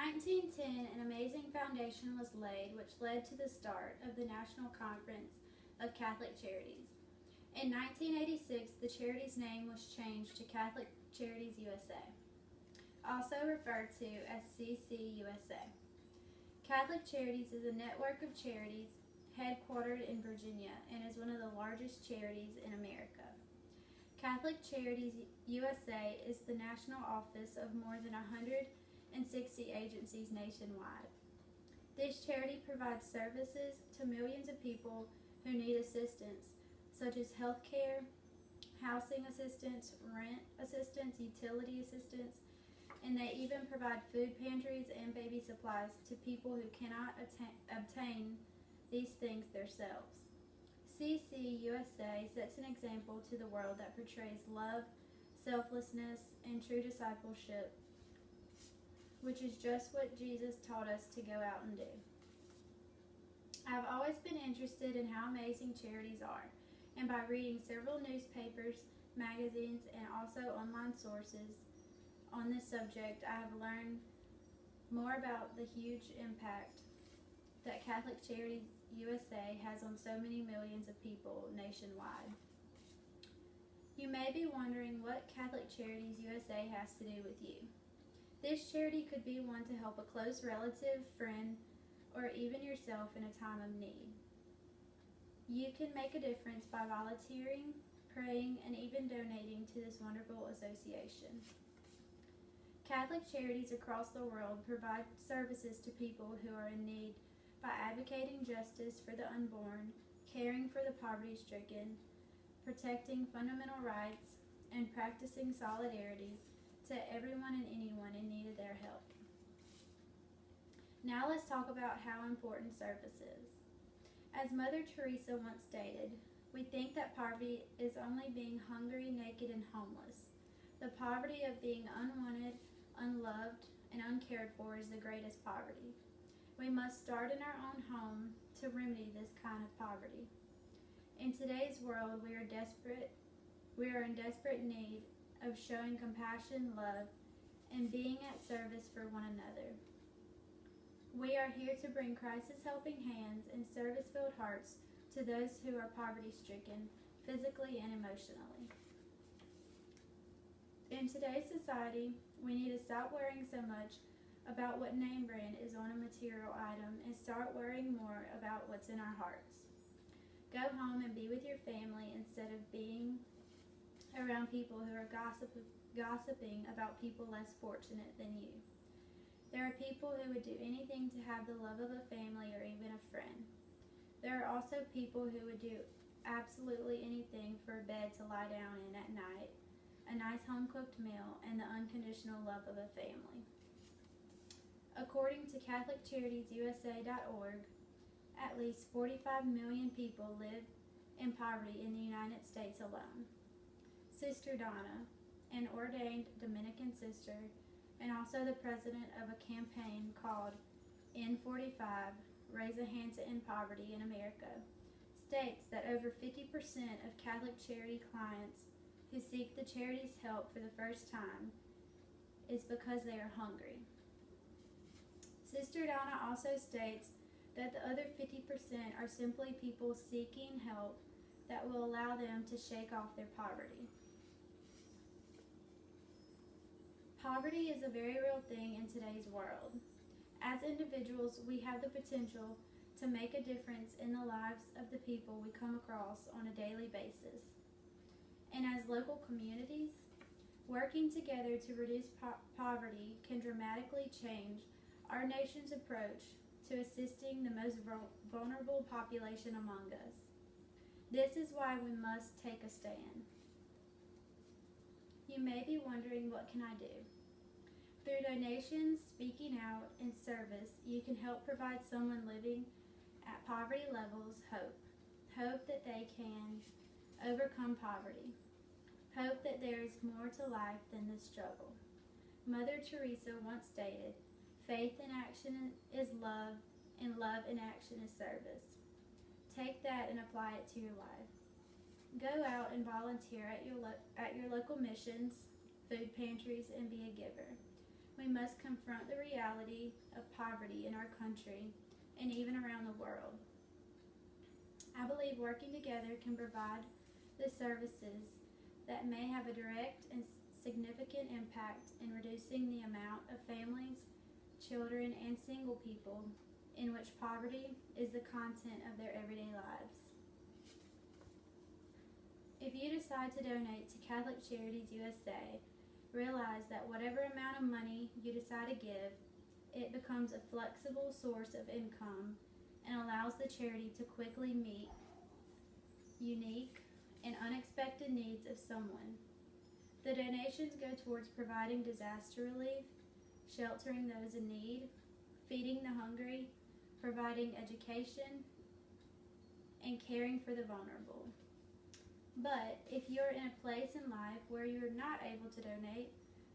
1910, an amazing foundation was laid which led to the start of the National Conference of Catholic Charities. In 1986, the charity's name was changed to Catholic Charities USA, also referred to as CCUSA. Catholic Charities is a network of charities headquartered in Virginia and is one of the largest charities in America. Catholic Charities USA is the national office of more than 160 agencies nationwide. This charity provides services to millions of people who need assistance, such as health care, housing assistance, rent assistance, utility assistance, and they even provide food pantries and baby supplies to people who cannot obtain these things themselves. CCUSA sets an example to the world that portrays love, selflessness, and true discipleship, which is just what Jesus taught us to go out and do. I've always been interested in how amazing charities are, and by reading several newspapers, magazines, and also online sources on this subject, I have learned more about the huge impact that Catholic Charities USA has on so many millions of people nationwide. You may be wondering what Catholic Charities USA has to do with you. This charity could be one to help a close relative, friend, or even yourself in a time of need. You can make a difference by volunteering, praying, and even donating to this wonderful association. Catholic charities across the world provide services to people who are in need by advocating justice for the unborn, caring for the poverty-stricken, protecting fundamental rights, and practicing solidarity to everyone and anyone in need of their help. Now let's talk about how important service is. As Mother Teresa once stated, we think that poverty is only being hungry, naked, and homeless. The poverty of being unwanted, unloved, and uncared for is the greatest poverty. We must start in our own home to remedy this kind of poverty. In today's world, we are in desperate need of showing compassion, love, and being at service for one another. We are here to bring Christ's helping hands and service-filled hearts to those who are poverty-stricken, physically and emotionally. In today's society, we need to stop worrying so much about what name brand is on a material item and start worrying more about what's in our hearts. Go home and be with your family instead of being around people who are gossiping about people less fortunate than you. There are people who would do anything to have the love of a family or even a friend. There are also people who would do absolutely anything for a bed to lie down in at night, a nice home-cooked meal, and the unconditional love of a family. According to CatholicCharitiesUSA.org, at least 45 million people live in poverty in the United States alone. Sister Donna, an ordained Dominican sister and also the president of a campaign called N45, Raise a Hand to End Poverty in America, states that over 50% of Catholic charity clients who seek the charity's help for the first time is because they are hungry. Sister Donna also states that the other 50% are simply people seeking help that will allow them to shake off their poverty. Poverty is a very real thing in today's world. As individuals, we have the potential to make a difference in the lives of the people we come across on a daily basis. And as local communities, working together to reduce poverty can dramatically change our nation's approach to assisting the most vulnerable population among us. This is why we must take a stand. You may be wondering, what can I do? Through donations, speaking out, and service, you can help provide someone living at poverty levels hope. Hope that they can overcome poverty. Hope that there is more to life than the struggle. Mother Teresa once stated, "Faith in action is love, and love in action is service." Take that and apply it to your life. Go out and volunteer at your local missions, food pantries, and be a giver. we must confront the reality of poverty in our country and even around the world. I believe working together can provide the services that may have a direct and significant impact in reducing the amount of families, children, and single people in which poverty is the content of their everyday lives. If you decide to donate to Catholic Charities USA, realize that whatever amount of money you decide to give, it becomes a flexible source of income and allows the charity to quickly meet unique and unexpected needs of someone. The donations go towards providing disaster relief, sheltering those in need, feeding the hungry, providing education, and caring for the vulnerable. But if you're in a place in life where you're not able to donate,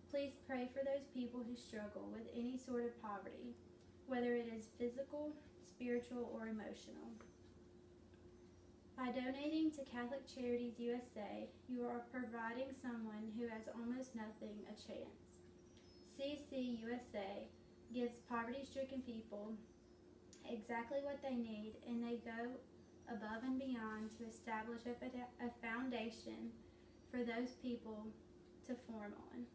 please pray for those people who struggle with any sort of poverty, whether it is physical, spiritual, or emotional. By donating to Catholic Charities USA, you are providing someone who has almost nothing a chance. CC USA gives poverty-stricken people exactly what they need, and they go above and beyond to establish a foundation for those people to form on.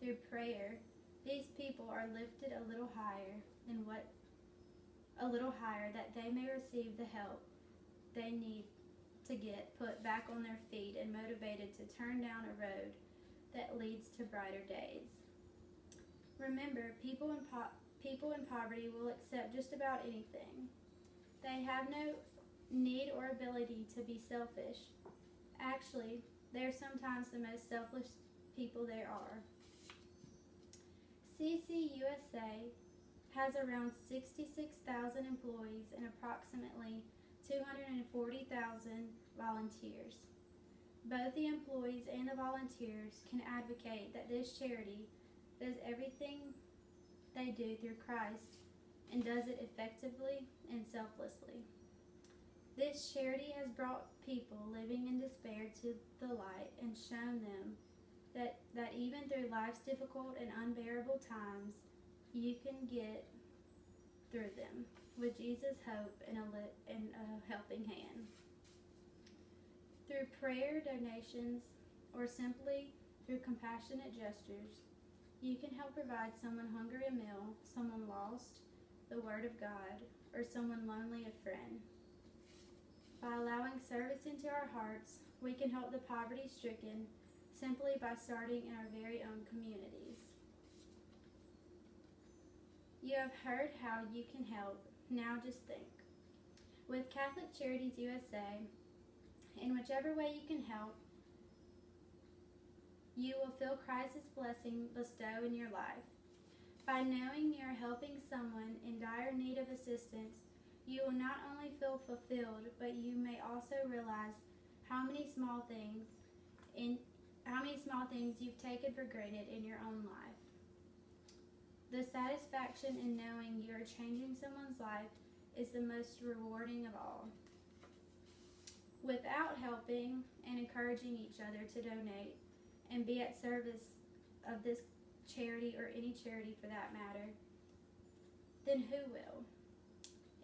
Through prayer, these people are lifted a little higher that they may receive the help they need to get put back on their feet and motivated to turn down a road that leads to brighter days. Remember, people in poverty will accept just about anything. They have no need or ability to be selfish. Actually, they're sometimes the most selfless people there are. CC USA has around 66,000 employees and approximately 240,000 volunteers. Both the employees and the volunteers can advocate that this charity does everything they do through Christ and does it effectively and selflessly. This charity has brought people living in despair to the light and shown them that even through life's difficult and unbearable times, you can get through them with Jesus' hope and a helping hand. Through prayer, donations, or simply through compassionate gestures, you can help provide someone hungry a meal, someone lost the Word of God, or someone lonely a friend. By allowing service into our hearts, we can help the poverty-stricken simply by starting in our very own communities. You have heard how you can help. Now just think. With Catholic Charities USA, in whichever way you can help, you will feel Christ's blessing bestow in your life. By knowing you are helping someone in dire need of assistance, you will not only feel fulfilled, but you may also realize how many small things you've taken for granted in your own life. The satisfaction in knowing you are changing someone's life is the most rewarding of all. Without helping and encouraging each other to donate and be at service of this charity or any charity for that matter, then who will?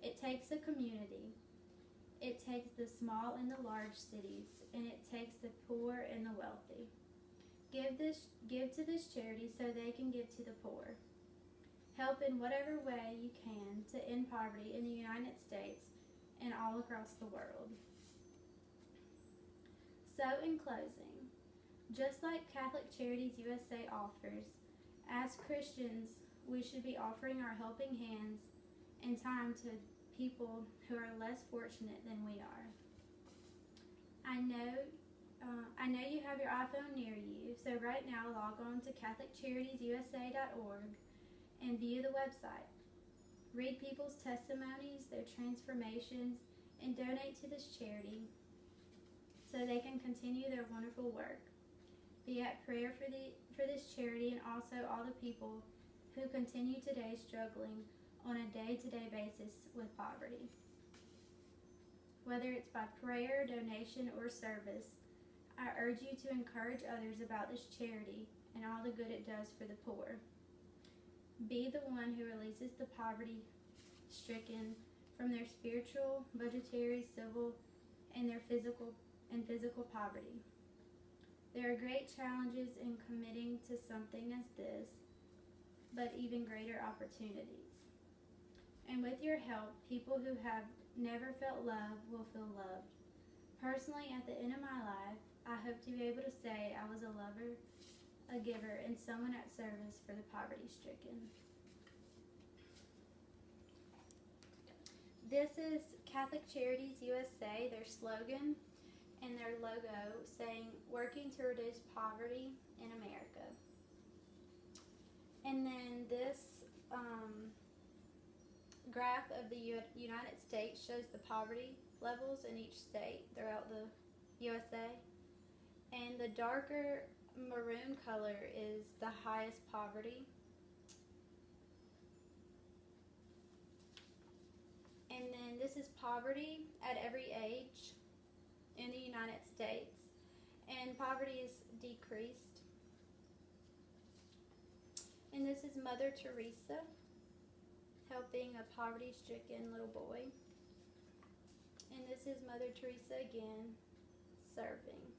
It takes a community. It takes the small and the large cities, and it takes the poor and the wealthy. Give to this charity so they can give to the poor. Help in whatever way you can to end poverty in the United States and all across the world. So in closing, just like Catholic Charities USA offers, as Christians, we should be offering our helping hands and time to people who are less fortunate than we are. I know you have your iPhone near you, so right now log on to CatholicCharitiesUSA.org and view the website. Read people's testimonies, their transformations, and donate to this charity so they can continue their wonderful work. Be at prayer for this charity and also all the people who continue today struggling on a day-to-day basis with poverty. Whether it's by prayer, donation, or service, I urge you to encourage others about this charity and all the good it does for the poor. Be the one who releases the poverty stricken from their spiritual, budgetary, civil, and their physical poverty. There are great challenges in committing to something as this, but even greater opportunities. And with your help, people who have never felt love will feel loved. Personally, at the end of my life, I hope to be able to say I was a lover, a giver, and someone at service for the poverty-stricken. This is Catholic Charities USA, their slogan and their logo saying, "Working to reduce poverty in America." And then this graph of the United States shows the poverty levels in each state throughout the USA. And the darker maroon color is the highest poverty. And then this is poverty at every age in the United States. And poverty is decreased. And this is Mother Teresa helping a poverty-stricken little boy. And this is Mother Teresa again serving.